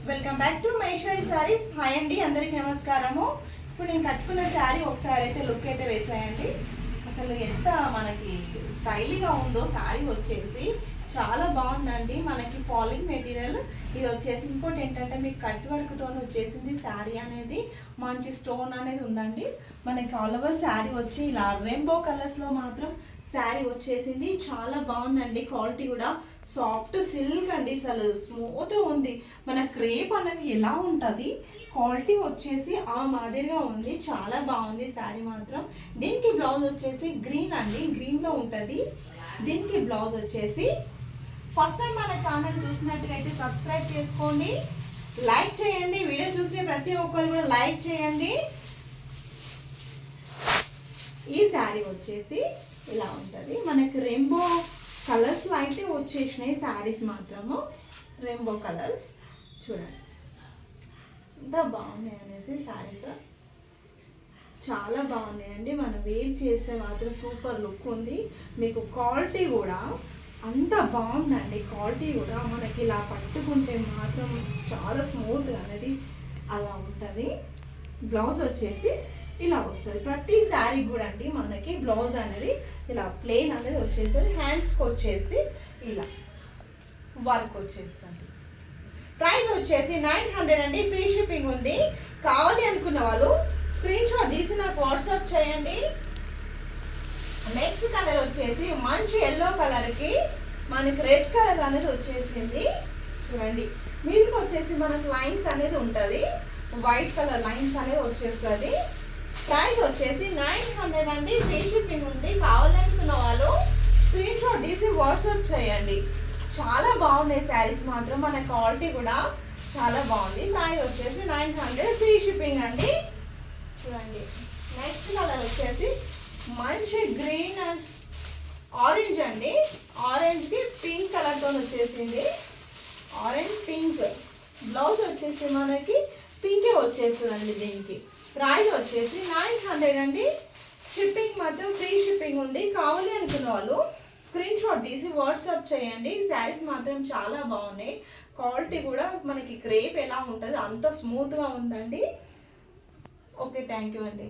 Welcome back to Maheshwari saris. Hi అండి, అందరికీ నమస్కారము. ఇప్పుడు నేను కట్టుకున్న శారీ ఒకసారి అయితే లుక్ అయితే వేసాయండి. అసలు ఎంత మనకి స్టైల్గా ఉందో శారీ వచ్చేసి చాలా బాగుందండి. మనకి ఫాలింగ్ మెటీరియల్ ఇది వచ్చేసి. ఇంకోటి ఏంటంటే మీకు కట్ వర్క్తో వచ్చేసింది శారీ అనేది. మంచి స్టోన్ అనేది ఉందండి. మనకి ఆల్ ఓవర్ శారీ వచ్చి ఇలా రెయిన్బో కలర్స్లో మాత్రం శారీ వచ్చేసింది. చాలా బాగుందండి. క్వాలిటీ కూడా సాఫ్ట్ సిల్క్ అండి, అసలు స్మూత్ ఉంది. మన క్రేప్ అనేది ఎలా ఉంటుంది, క్వాలిటీ వచ్చేసి ఆ మాదిరిగా ఉంది. చాలా బాగుంది శారీ మాత్రం. దీనికి బ్లౌజ్ వచ్చేసి గ్రీన్ అండి, గ్రీన్లో ఉంటుంది. దీనికి బ్లౌజ్ వచ్చేసి ఫస్ట్ టైం మన ఛానల్ చూసినట్టుగైతే సబ్స్క్రైబ్ చేసుకోండి, లైక్ చేయండి. వీడియో చూసే ప్రతి ఒక్కరు కూడా లైక్ చేయండి. ఈ శారీ వచ్చేసి ఇలా ఉంటుంది. మనకి రెయిన్బో కలర్స్లో అయితే వచ్చేసినాయి శారీస్ మాత్రము. రెయిన్బో కలర్స్ చూడండి ఎంత బాగున్నాయి అనేసి శారీస్ చాలా బాగున్నాయండి. మనం వేర్ చేస్తే మాత్రం సూపర్ లుక్ ఉంది. మీకు క్వాలిటీ కూడా అంత బాగుందండి. క్వాలిటీ కూడా మనకి ఇలా పట్టుకుంటే మాత్రం చాలా స్మూత్గా అనేది అలా ఉంటుంది. బ్లౌజ్ వచ్చేసి ఇలా వస్తుంది. ప్రతి శారీ కూడా అండి మనకి బ్లౌజ్ అనేది ఇలా ప్లెయిన్ అనేది వచ్చేస్తుంది. హ్యాండ్స్కి వచ్చేసి ఇలా వర్క్ వచ్చేస్తుంది. ప్రైస్ వచ్చేసి 900 అండి. ఫ్రీ షిప్పింగ్ ఉంది. కావాలి అనుకున్న వాళ్ళు స్క్రీన్ షాట్ తీసి నాకు వాట్సాప్ చేయండి. నెక్స్ట్ కలర్ వచ్చేసి మంచి ఎల్లో కలర్కి మనకి రెడ్ కలర్ అనేది వచ్చేసింది. చూడండి, మీదికి వచ్చేసి మనకు లైన్స్ అనేది ఉంటుంది. వైట్ కలర్ లైన్స్ అనేది వచ్చేస్తుంది. ప్రైస్ వచ్చేసి 900 అండి. ఫ్రీ షిప్పింగ్ ఉంది. కావాలనుకున్న వాళ్ళు స్క్రీన్ షాట్ తీసి వాట్సాప్ చేయండి. చాలా బాగున్నాయి శారీస్ మాత్రం. మన క్వాలిటీ కూడా చాలా బాగుంది. ప్రైస్ వచ్చేసి 900, ఫ్రీ షిప్పింగ్ అండి. చూడండి, నెక్స్ట్ కలర్ వచ్చేసి మంచి గ్రీన్ అండ్ ఆరెంజ్ అండి. ఆరెంజ్కి పింక్ కలర్తో వచ్చేసింది. ఆరెంజ్ పింక్ బ్లౌజ్ వచ్చేసి మనకి పింకే వచ్చేస్తుందండి. దీనికి ప్రైస్ వచ్చేసి 900 అండి. షిప్పింగ్ మాత్రం ఫ్రీ షిప్పింగ్ ఉంది. కావాలి అనుకున్న వాళ్ళు స్క్రీన్ షాట్ తీసి వాట్సాప్ చేయండి. శారీస్ మాత్రం చాలా బాగున్నాయి. క్వాలిటీ కూడా మనకి క్రేప్ ఎలా ఉంటుంది అంత స్మూత్గా ఉందండి. ఓకే, థ్యాంక్ యూ అండి.